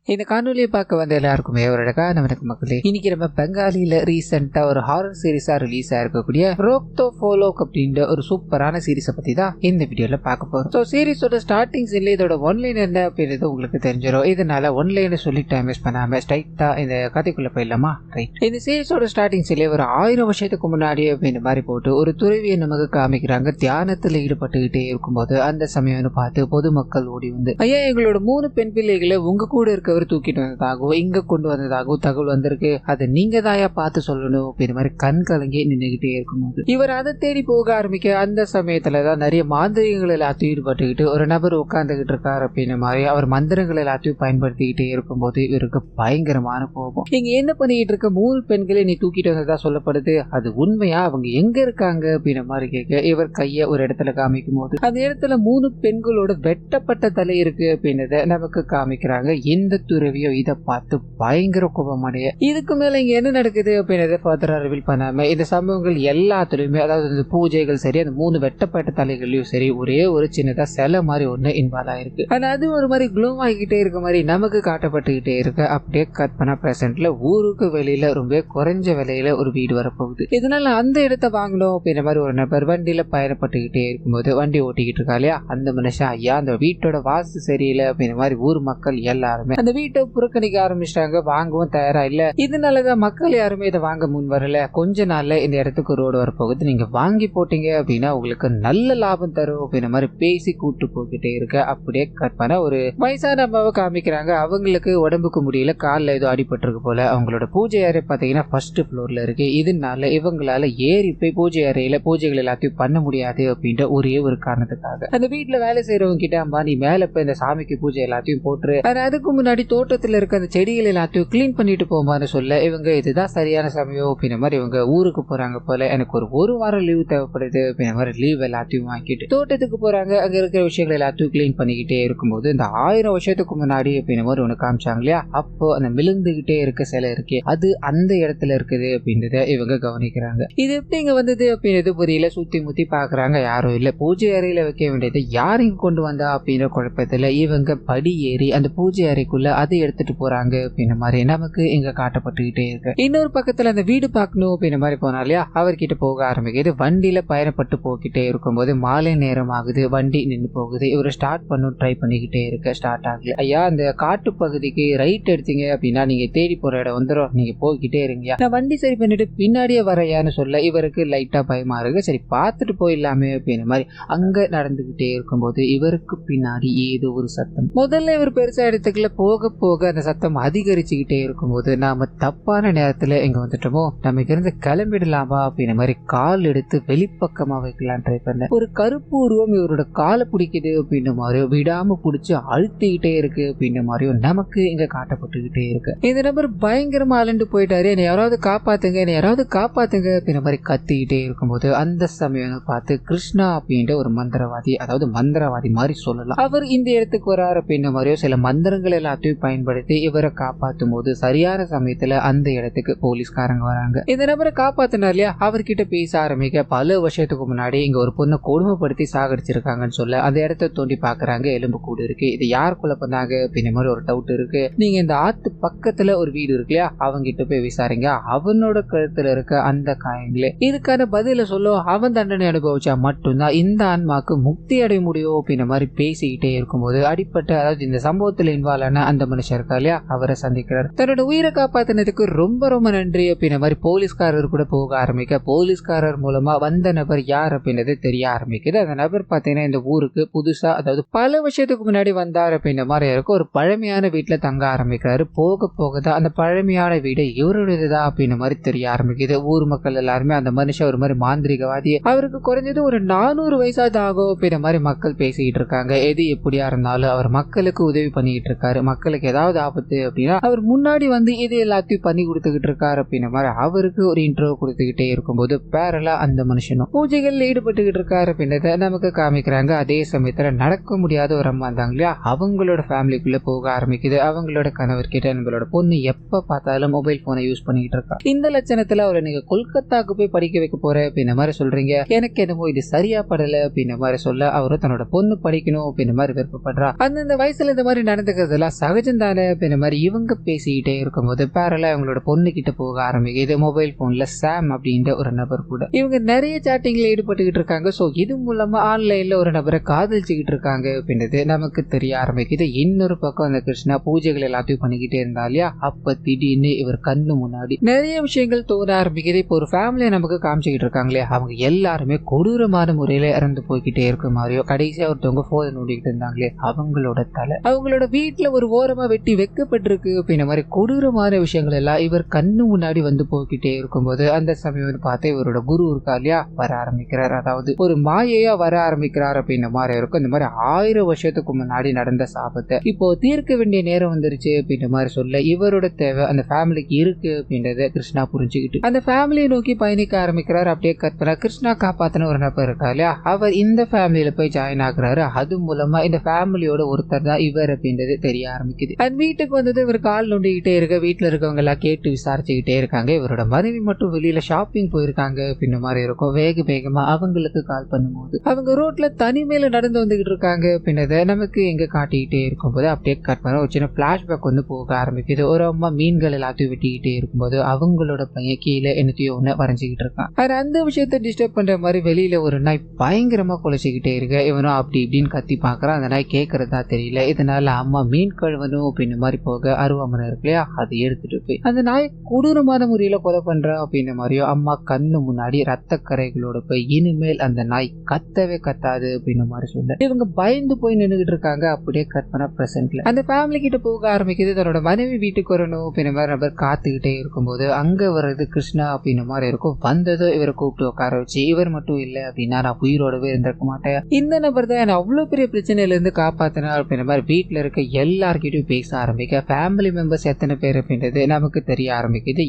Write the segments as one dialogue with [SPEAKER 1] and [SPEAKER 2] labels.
[SPEAKER 1] இந்த காணொலியை பார்க்க வந்த எல்லாருக்குமே ஒரு அழகான வணக்கம் மக்களே. இன்னைக்கு நம்ம பெங்காலில ரீசெண்டா ஒரு ஹாரர் சீரிஸா ரிலீஸ் ஆயிருக்கக்கூடிய ரோக்தோ ஃபோலோக் அப்படின்ற ஒரு சூப்பரான சீரிஸை பத்தி தான் இந்த வீடியோல பார்க்க போறோம். ஸோ சீரிஸோட ஸ்டார்டிங் சீன்ல இதோட ஒன்லைன் என்ன அப்படின்றது உங்களுக்கு தெரிஞ்சிடும். இதனால ஒன்லைன் சொல்லி டைம் வேஸ்ட் பண்ணாம ஸ்ட்ரைட்டா இந்த கதைக்குள்ள போயிடலாமா? ரைட். இந்த சீரிஸோட ஸ்டார்டிங் சீன்ல ஒரு 1000 வருஷத்துக்கு முன்னாடி அப்படின்ற மாதிரி போட்டு ஒரு துறவியை நமக்கு காமிக்கிறாங்க. தியானத்துல ஈடுபட்டுக்கிட்டே இருக்கும்போது அந்த சமயம்னு பார்த்து பொதுமக்கள் ஓடி வந்து, ஐயா எங்களோட 3 பெண் பிள்ளைகளை உங்க கூட இருக்க தூக்கிட்டு வந்ததாகவும் இங்க கொண்டு வந்ததாகவும் தகவல் வந்திருக்கு, அதை நீங்க தாயா பார்த்து சொல்லணும் அப்படின்ற மாதிரி கண் கலங்கி நின்றுகிட்டே இருக்கும்போது இவர் அதை தேடி போக ஆரம்பிக்க அந்த சமயத்துலதான் நிறைய மாந்திரிகங்கள் எல்லாத்தையும் ஈடுபட்டுக்கிட்டு ஒரு நபர் உட்கார்ந்துகிட்டு இருக்காரு அப்படின்ற மாதிரி அவர் மந்திரங்கள் எல்லாத்தையும் பயன்படுத்திக்கிட்டே இருக்கும்போது இவருக்கு பயங்கரமான கோபம். இங்க என்ன பண்ணிட்டு இருக்க 3 பெண்களை நீ தூக்கிட்டு வந்ததா சொல்லப்படுது, அது உண்மையா? அவங்க எங்க இருக்காங்க அப்படின்ற மாதிரி கேட்க இவர் கைய ஒரு இடத்துல காமிக்கும் போது அந்த இடத்துல 3 பெண்களோட வெட்டப்பட்ட தலை இருக்கு அப்படின்றத நமக்கு காமிக்கிறாங்க. இந்த துறவியோ இதை பார்த்து பயங்கர கோபமடைய இதுக்கு மேல இங்க என்ன நடக்குது அப்படின்றத ஃபர்தரா ரிவீல் பண்ணாம இந்த சம்பவங்கள் எல்லாத்துலயுமே, அதாவது இந்த பூஜைகள் சரி, அந்த 3 வெட்டப்பட்ட தலைகளையும் சரி, ஒரே ஒரு சின்னதா சிலை மாதிரி ஒண்ணு இன்வால்வ் ஆயிருக்கு. ஆனா அது ஒரு மாதிரி க்ளோவ் ஆகிக்கிட்டே இருக்க மாதிரி நமக்கு காட்டப்பட்டுக்கிட்டே இருக்கு. அப்படியே கட் பண்ண பிரசன்ட்ல ஊருக்கு வெளியில ரொம்ப குறைஞ்ச விலையில ஒரு வீடு வரப்போகுது. இதனால அந்த இடத்தை வாங்கணும் அப்படின்ற மாதிரி ஒரு நபர் வண்டியில பயணப்பட்டுக்கிட்டே இருக்கும்போது வண்டி ஓட்டிக்கிட்டு இருக்கா இல்லையா அந்த மனுஷன், ஐயா அந்த வீட்டோட வாஸ்து சரியில்லை அப்படின்ற மாதிரி ஊர் மக்கள் எல்லாருமே அந்த வீட்டை புறக்கணிக்க ஆரம்பிச்சிட்டாங்க, வாங்கவும் தயாரா இல்ல. இதனாலதான் மக்கள் யாருமே இதை வாங்க முன் வரல. கொஞ்ச நாள்ல இந்த இடத்துக்கு ரோடு வரப்போகுது, நீங்க வாங்கி போட்டீங்க அப்படின்னா உங்களுக்கு நல்ல லாபம் தரும் அப்படின்ற மாதிரி பேசி கூட்டு போய்கிட்டே இருக்க. அப்படியே கட் பண்ண ஒரு வயசான அம்மாவை காமிக்கிறாங்க. அவங்களுக்கு உடம்புக்கு முடியல, காலில் ஏதோ அடிபட்டிருக்கு போல. அவங்களோட பூஜை அறை பாத்தீங்கன்னா ஃபர்ஸ்ட் ஃப்ளோர்ல இருக்கு. இதனால இவங்களால ஏறி போய் பூஜை அறையில பூஜைகள் எல்லாத்தையும் பண்ண முடியாது அப்படின்ற ஒரே ஒரு காரணத்துக்காக அந்த வீட்டுல வேலை செய்யறவங்க கிட்ட, அம்மா நீ மேல போய் இந்த சாமிக்கு பூஜை எல்லாத்தையும் போட்டுரு, அதுக்கு முன்னாடி தோட்டத்துல இருக்க அந்த செடிகள் எல்லாத்தையும் கிளீன் பண்ணிட்டு போமான்னு சொல்ல இவங்க இதுதான் சரியான சமயம் அப்படின்ற மாதிரி இவங்க ஊருக்கு போறாங்க போல. எனக்கு ஒரு வாரம் லீவ் தேவைப்படுது அப்படின்ற மாதிரி லீவ் எல்லாத்தையும் வாங்கிட்டு தோட்டத்துக்கு போறாங்க. அங்க இருக்கிற விஷயங்கள் எல்லாத்தையும் கிளீன் பண்ணிக்கிட்டே இருக்கும்போது இந்த 1000 வருஷத்துக்கு முன்னாடி அப்படின்ற மாதிரி ஒண்ணு காமிச்சாங்க இல்லையா, அப்போ அந்த மிளந்துகிட்டே இருக்க சிலை இருக்கே அது அந்த இடத்துல இருக்குது அப்படின்றத இவங்க கவனிக்கிறாங்க. இது எப்படி இங்க வந்தது அப்படின்றது புரியல. சுத்தி முத்தி பாக்குறாங்க, யாரும் இல்ல. பூஜை அறையில வைக்க வேண்டியது யார் இங்க கொண்டு வந்தா அப்படின்ற குழப்பத்துல இவங்க படி ஏறி அந்த பூஜை அறைக்குள்ள அதை எடுத்துட்டு போறாங்க அப்படின்ற மாதிரி நமக்கு இங்க காட்டப்பட்டுக்கிட்டே இருக்கு. இன்னொரு பக்கத்துல அந்த வீடு பார்க்கணும் அப்படின்ற மாதிரி போனா இல்லையா, அவர்கிட்ட போக ஆரம்பிக்குது. வண்டியில பயணப்பட்டு போக்கிட்டே இருக்கும்போது மாலை நேரம் ஆகுது, வண்டி நின்று போகுது. இவரு ஸ்டார்ட் பண்ணும் ட்ரை பண்ணிக்கிட்டே இருக்க, ஸ்டார்ட் ஆகல. ஐயா அந்த காட்டு பகுதிக்கு ரைட் எடுத்தீங்க அப்படின்னா நீங்க தேடி போற இடம் வந்துடும், நீங்க போய்கிட்டே இருங்க, நான் வண்டி சரி பண்ணிட்டு பின்னாடியே வரையான்னு சொல்ல இவருக்கு லைட்டா பயமா இருக்கு. சரி பார்த்துட்டு போயிடலாமே அப்படின்ற மாதிரி அங்க நடந்துகிட்டே இருக்கும்போது இவருக்கு பின்னாடி ஏதோ ஒரு சத்தம். முதல்ல இவர் பெருசா இடத்துக்குள்ள போக போக அந்த சத்தம் அதிகரிச்சுக்கிட்டே இருக்கும்போது நாம தப்பான நேரத்துல எங்க வந்துட்டோமோ, நம்ம இருந்து கிளம்பிடலாமா அப்படின்ற மாதிரி கால் எடுத்து வெளிப்பக்கமா வைக்கலாம் ட்ரை பண்ண ஒரு கருப்பு உருவம் இவரோட காலை பிடிக்குது அப்படின்ற மாதிரியும் விடாம பிடிச்சு அழுத்திக்கிட்டே இருக்கு அப்படின்ற மாதிரியும் நமக்கு இங்க காட்டப்பட்டுக்கிட்டே இருக்கு. இந்த நபர் பயங்கரமா அலண்டு போயிட்டாரு, என்னை யாராவது காப்பாத்துங்க, என்னை யாராவது காப்பாத்துங்க அப்படின்ற மாதிரி கத்திக்கிட்டே இருக்கும்போது அந்த சமயம் பார்த்து கிருஷ்ணா அப்படின்ற ஒரு மந்திரவாதி, அதாவது மந்திரவாதி மாதிரி சொல்லலாம், அவர் இந்த இடத்துக்கு வராரு அப்படின்ற மாதிரியோ சில மந்திரங்கள் எல்லாத்தையும் பயன்படுத்தி இவரை காப்பாத்தும் போது சரியான சமயத்துல அந்த இடத்துக்கு போலீஸ்காரங்க வராங்க. இந்த நபரை காப்பாத்தினார் இல்லையா, அவர்கிட்ட பேச ஆரம்பிக்க பல வருஷத்துக்கு முன்னாடி இங்க ஒரு பொண்ணை கொடுமைப்படுத்தி சாகடிச்சிருக்காங்கன்னு சொல்ல அந்த இடத்த தோண்டி பாக்குறாங்க. எலும்பு கூடு இருக்கு, இது யார் கொலை பண்ணாங்க அப்படின்ற மாதிரி ஒரு டவுட் இருக்கு. நீங்க இந்த ஆத்து பக்கத்துல ஒரு வீடு இருக்கு இல்லையா, அவங்க கிட்ட போய் விசாரிங்க, அவனோட கழுத்துல இருக்க அந்த காயங்களே இதுக்கான பதில சொல்லும். அவன் தண்டனை அனுபவிச்சா மட்டும்தான் இந்த ஆன்மாக்கு முக்தி அடைய முடியும் அப்படின்ற மாதிரி பேசிக்கிட்டே இருக்கும்போது அடிப்பட்ட, அதாவது இந்த சம்பவத்துல இன்வால்வ் ஆன அந்த மனுஷன் இருக்கா இல்லையா, அவரை சந்திக்கிறார். தன்னோட உயிரை காப்பாத்தினதுக்கு ரொம்ப ரொம்ப நன்றி அப்படின்ற மாதிரி போலீஸ்காரர் கூட போக ஆரம்பிக்க போலீஸ்காரர் மூலமா வந்த நபர் யார் அப்படின்றது தெரிய ஆரம்பிக்குது. அந்த நபர் பாத்தீங்கன்னா இந்த ஊருக்கு புதுசா, அதாவது பல வருஷத்துக்கு முன்னாடி வந்தார் அப்படின்ற மாதிரி இருக்கும். ஒரு பழமையான வீட்டுல தங்க ஆரம்பிக்கிறாரு. போக போகதான் அந்த பழமையான வீடு இவருடையதுதான் அப்படின்ற மாதிரி தெரிய ஆரம்பிக்குது. ஊர் மக்கள் எல்லாருமே அந்த மனுஷன் ஒரு மாதிரி மாந்திரிகவாதி, அவருக்கு குறைஞ்சது ஒரு 400 வயசாவது ஆகும் அப்படின்ற மாதிரி மக்கள் பேசிக்கிட்டு இருக்காங்க. எது எப்படியா இருந்தாலும் அவர் மக்களுக்கு உதவி பண்ணிக்கிட்டு இருக்காரு, மக்களுக்கு ஏதாவது ஆபத்து அப்படின்னா அவர் முன்னாடி வந்து இது எல்லாத்தையும் பண்ணி கொடுத்துக்கிட்டு இருக்காரு அப்படின்ற மாதிரி அவருக்கு ஒரு இன்ட்ரோ கொடுத்துக்கிட்டே இருக்கும்போது பேரலா அந்த மனுஷனும் பூஜைகள்ல ஈடுபட்டுக்கிட்டு இருக்காரு அப்படின்றத நமக்கு காமிக்கிறாங்க. அதே சமயத்துல நடக்க முடியாத ஒரு அம்மா இருந்தாங்க இல்லையா, அவங்களோட ஃபேமிலிக்குள்ள போக ஆரம்பிக்குது. அவங்களோட கணவர் கிட்ட நம்மளோட பொண்ணு எப்ப பார்த்தாலும் மொபைல் போனை யூஸ் பண்ணிக்கிட்டு இருக்கா, இந்த லட்சணத்துல அவரை நீங்க கொல்கத்தாக்கு போய் படிக்க வைக்க போற அப்படின்ற மாதிரி சொல்றீங்க, எனக்கு என்னமோ இது சரியா படல அப்படின்ற மாதிரி சொல்ல அவரு தன்னோட பொண்ணு படிக்கணும் அப்படின்ற மாதிரி விருப்பப்படுறா. அந்தந்த வயசுல இந்த மாதிரி நடந்துக்கிறதுலாம் சக சகஜம் தானே அப்படின்ற மாதிரி இவங்க பேசிக்கிட்டே இருக்கும்போது பேரலா இவங்களோட பொண்ணு கிட்ட போக ஆரம்பிக்குது மொபைல் போன்ல சாம் அப்படின்ற ஒரு நபர் கூட. இவங்க நிறைய சாட்டிங்ல ஈடுபட்டுக்கிட்டு இருக்காங்க. சோ இது மூலமா ஆன்லைன்ல ஒரு நபரை காதலிச்சுக்கிட்டு இருக்காங்க அப்படின்றது நமக்கு தெரிய ஆரம்பிக்குது. இன்னொரு பக்கம் அந்த கிருஷ்ணா பூஜைகள் எல்லாத்தையும் பண்ணிக்கிட்டே இருந்தா இல்லையா, அப்ப திடீர்னு இவர் கண்ணு முன்னாடி நிறைய விஷயங்கள் தோண ஆரம்பிக்குது. இப்போ ஒரு ஃபேமிலியை நமக்கு காமிச்சுக்கிட்டு இருக்காங்களே, அவங்க எல்லாருமே கொடூரமான முறையில இறந்து போய்கிட்டே இருக்க மாதிரியோ, கடைசியா ஒருத்தவங்க போதை நோண்டிக்கிட்டு இருந்தாங்களே அவங்களோட தலை அவங்களோட வீட்டுல ஒரு ஓரமா வெட்டி வைக்கப்பட்டிருக்கு அப்படின்ற மாதிரி கொடூரமான விஷயங்கள் எல்லாம் இவர் கண்ணு முன்னாடி வந்து போய்கிட்டே இருக்கும்போது அந்த சமயம் பார்த்து இவரோட குரு இருக்கா இல்லையா வர ஆரம்பிக்கிறார். அதாவது ஒரு மாயையா வர ஆரம்பிக்கிறார் அப்படின்ற மாதிரி இருக்கும். இந்த மாதிரி 1000 வருஷத்துக்கு முன்னாடி நடந்த சாபத்தை இப்போ தீர்க்க வேண்டிய நேரம் வந்துருச்சு அப்படின்ற மாதிரி சொல்ல இவரோட தேவை அந்த ஃபேமிலிக்கு இருக்கு அப்படின்றத கிருஷ்ணா புரிஞ்சுக்கிட்டு அந்த ஃபேமிலியை நோக்கி பயணிக்க ஆரம்பிக்கிறார். அப்படியே கற்பனை கிருஷ்ணா காப்பாத்தின ஒரு நபர் இருக்கா இல்லையா, அவர் இந்த ஃபேமிலியில போய் ஜாயின் ஆகுறாரு. அது மூலமா இந்த ஃபேமிலியோட ஒருத்தர் தான் இவர் அப்படின்றது தெரிய ஆரம்பிக்குது. அந்த வீட்டுக்கு வந்தது இவர் கால் நோண்டிக்கிட்டே இருக்க வீட்டுல இருக்கவங்க எல்லாம் கேட்டு விசாரிச்சுக்கிட்டே இருக்காங்க. இவரோட மனைவி மட்டும் வெளியில ஷாப்பிங் போயிருக்காங்க அப்படின்ற மாதிரி இருக்கும். வேகமா அவங்களுக்கு கால் பண்ணும்போது அவங்க ரோட்ல தனிமையில நடந்து வந்துகிட்டு இருக்காங்க அப்படின்றத நமக்கு எங்க காட்டிக்கிட்டே இருக்கும்போது அப்படியே கற்பனை ஒரு சின்ன பிளாஷ்பேக் வந்து போக ஆரம்பிக்குது. ஒரு அம்மா மீன்கள் எல்லாத்தையும் வெட்டிக்கிட்டே இருக்கும்போது அவங்களோட பையன் கீழே என்னத்தையோ ஒண்ணு வரைஞ்சிக்கிட்டு இருக்கான். அந்த விஷயத்த டிஸ்டர்ப் பண்ற மாதிரி வெளியில ஒரு நாய் பயங்கரமா குலைச்சிக்கிட்டே இருக்கு. இவனும் அப்படி இப்படின்னு கத்தி பாக்குறான். அந்த நாய் கேட்கறதா தெரியல. இதனால அம்மா மீன் கழுவணும் அப்படின்னு மாதிரி போக அருவாமனை இருக்கு இல்லையா, அதை எடுத்துட்டு போய் அந்த நாய் கொடூரமான முறையில கொலை பண்ற அப்படின்ற மாதிரியோ அம்மா கண்ணு முன்னாடி ரத்த கரைகளோட போய் இனிமேல் அந்த நாய் கத்தவே கத்தாது அப்படின்னு மாதிரி சொல்ல இவங்க பயந்து போய் நின்றுகிட்டு இருக்காங்க. அப்படியே கற்பனை பிரசன்ட்ல அந்த ஃபேமிலி கிட்ட போக ஆரம்பிக்குது. தன்னோட மனைவி வீட்டுக்கு வரணும் அப்படின்ற மாதிரி நபர் காத்துக்கிட்டே இருக்கும்போது அங்க வர்றது கிருஷ்ணா அப்படின்ற மாதிரி இருக்கும். வந்ததோ இவரை கூப்பிட்டு உட்கார வச்சு இவர் மட்டும் இல்லை அப்படின்னா நான் உயிரோடவே இருந்திருக்க மாட்டேன், இந்த நபர் தான் என்ன அவ்வளவு பெரிய பிரச்சனையில இருந்து காப்பாத்தினா அப்படின்ற மாதிரி வீட்டுல இருக்க எல்லார்கிட்டையும் பேச ஆரம்பிக்க ஃபேமிலி மெம்பர்ஸ் எத்தனை பேர் அப்படின்றது நமக்கு தெரிய ஆரம்பிக்குது.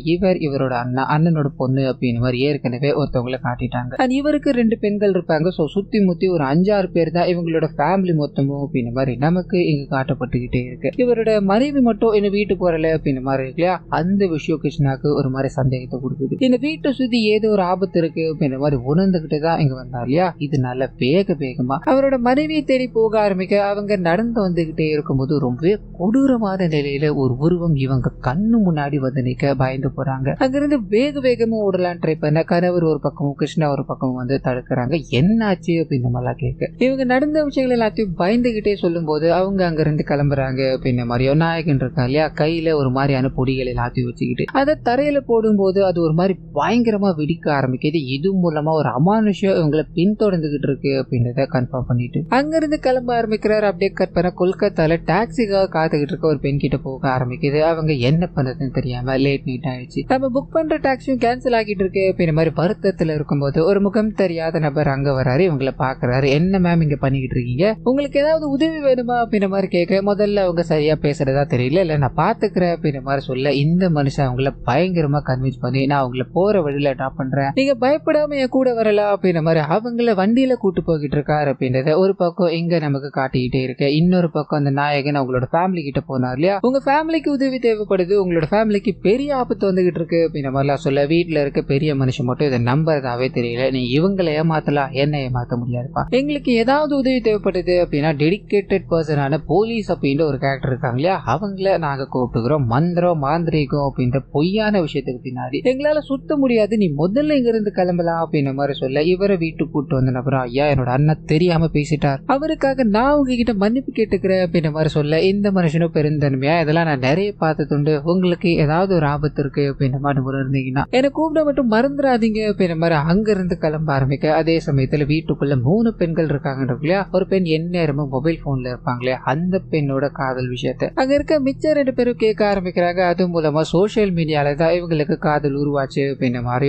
[SPEAKER 1] இவரோட அண்ணனோட பொண்ணு அப்படின்னு மாதிரி ஏற்கனவே ஒருத்தவங்களை காட்டிட்டாங்க. இவருக்கு 2 பெண்கள் இருப்பாங்க. சோ சுத்தி முத்தி ஒரு 5-6 பேர் தான் இவங்களோட ஃபேமிலி மொத்தமும் அப்படின்ற மாதிரி நமக்கு இங்க காட்டப்பட்டுக்கிட்டே இருக்கு. இவரோட மனைவி மட்டும் என்ன வீட்டுக்கு வரல அப்படின்ற மாதிரி இருக்கு இல்லையா, அந்த விஷயம் கிருஷ்ணாக்கு ஒரு மாதிரி சந்தேகத்தை கொடுக்குது. இந்த வீட்டை சுத்தி ஏதோ ஒரு ஆபத்து இருக்கு அப்படின்ற மாதிரி உணர்ந்துகிட்டு தான் இங்க வந்தா இல்லையா. இது நல்ல வேகமா அவரோட மனைவியை தேடி போக ஆரம்பிக்க அவங்க நடந்து வந்துகிட்டே இருக்கும்போது ரொம்பவே கொடூரமான நிலையில ஒரு உருவம் இவங்க கண்ணு முன்னாடி வந்து நிக்க பயந்து போறாங்க. அங்கிருந்து வேகமா ஓடலாம் ட்ரை பண்ண கணவர் ஒரு பக்கமும் கிருஷ்ணா ஒரு பக்கமும் வந்து தடுக்கிறாங்க. என்னாச்சு அப்படின்னு நம்மளாம் கேட்க இவங்க நடந்த விஷயங்கள் எல்லாத்தையும் பயந்துகிட்டே சொல்லும் போது அவங்க அங்கிருந்து கிளம்புறாங்க அப்படின்ற மாதிரியோ நாயகன் இருக்கா இல்லையா கையில ஒரு மாதிரியான பொடிகள் எல்லாத்தையும் வச்சுக்கிட்டு அதை தரையில போடும்போது அது ஒரு மாதிரி பயங்கரமா வெடிக்க ஆரம்பிக்குது. இது மூலமா ஒரு அமானுஷம் இவங்களை பின்தொடர்ந்துகிட்டு இருக்கு அப்படின்றத கன்ஃபார்ம் பண்ணிட்டு அங்கிருந்து கிளம்ப ஆரம்பிக்கிறார். அப்படியே கற்பனை கொல்கத்தால டாக்ஸிக்காக காத்துக்கிட்டு இருக்க ஒரு பெண் கிட்ட போக ஆரம்பிக்குது. அவங்க என்ன பண்றதுன்னு தெரியாம லேட் நைட் ஆயிடுச்சு. நம்ம புக் பண்ற டாக்ஸியும் கேன்சல் ஆகிட்டு இருக்கு அப்படின்ற மாதிரி வருத்தத்துல இருக்கும்போது ஒரு முகம் தெரியாத நபர் அங்க வராரு. இவங்களை பாக்குறாரு. என்ன மேம் இங்க பண்ணிக்கிட்டு இருக்கீங்க, உங்களுக்கு ஏதாவது உதவி வேணுமா அப்படின்ற மாதிரி கேட்க முதல்ல அவங்க சரியா பேசுறதா தெரியல. இல்ல நான் பாத்துக்கிறேன் அப்படின்ற மாதிரி சொல்ல இந்த மனுஷன் அவங்கள பயங்கரமா கன்வின்ஸ் பண்ணி நான் அவங்கள போற வழியில ட்ராப் பண்றேன், நீங்க பயப்படாம என் கூட வரலாம் அப்படின்ற மாதிரி அவங்கள வண்டியில கூட்டு போய்கிட்டு இருக்காரு அப்படின்றத ஒரு பக்கம் இங்க நமக்கு காட்டிக்கிட்டே இருக்கு. இன்னொரு பக்கம் அந்த நாயகன் அவங்களோட ஃபேமிலி கிட்ட போனார் இல்லையா, உங்க ஃபேமிலிக்கு உதவி தேவைப்படுது, உங்களோட ஃபேமிலிக்கு பெரிய ஆபத்து வந்துகிட்டு இருக்கு அப்படின்ற மாதிரிலாம் சொல்ல வீட்டுல இருக்க பெரிய மனுஷன் மட்டும் இதை நம்புறதாவே தெரியல. நீ இவங்களை ஏமாத்தலாம், என்ன ஏமாத்த முடியாதுப்பா, எங்களுக்கு ஏதாவது உதவி தேவைப்படுது அப்படின்னா டெடிகேட்டட் பர்சனான போலீஸ் அப்படின்ற ஒரு கேரக்டர் இருக்காங்க இல்லையா, அவங்கள நாங்க கூப்பிட்டுக்கிறோம். மந்திரம் மாந்திரிகம் அப்படின்ற பொய்யான விஷயத்துக்கு பின்னாடி எங்களால சுத்த முடியாது, நீ முதல்ல இங்க இருந்து கிளம்பலாம் அப்படின்ற மாதிரி சொல்ல இவரை வீட்டுக்கு கூப்பிட்டு வந்த நபரா ஐயா என்னோட அண்ணன் தெரியாம பேசிட்டார், அவருக்காக நான் உங்ககிட்ட மன்னிப்பு கேட்டுக்கிறேன் அப்படின்ற மாதிரி சொல்ல இந்த மனுஷனும் பெருந்தன்மையா இதெல்லாம் நான் நிறைய பார்த்துட்டு உங்களுக்கு ஏதாவது ஒரு ஆபத்து இருக்கு அப்படின்ற மாதிரி இருந்தீங்கன்னா என்ன கூப்பிட மட்டும் மறந்துடாதீங்க அப்படின்ற மாதிரி அங்க இருந்து கிளம்ப ஆரம்பிக்க அதே சமயத்துல வீட்டுக்குள்ள 3 பெண்கள் இருக்காங்க இல்லையா, ஒரு பெண் எந்நேரமும் மொபைல் போன்ல இருப்பாங்களே அந்த பெண்ணோட காதல் விஷயத்தை அங்க இருக்க மிச்ச 2 பேரும் கேட்க ஆரம்பிக்கிறாங்க. அது மூலமா சோசியல் மீடியால தான் இவங்களுக்கு காதல் உருவாச்சு அப்படின்ற மாதிரி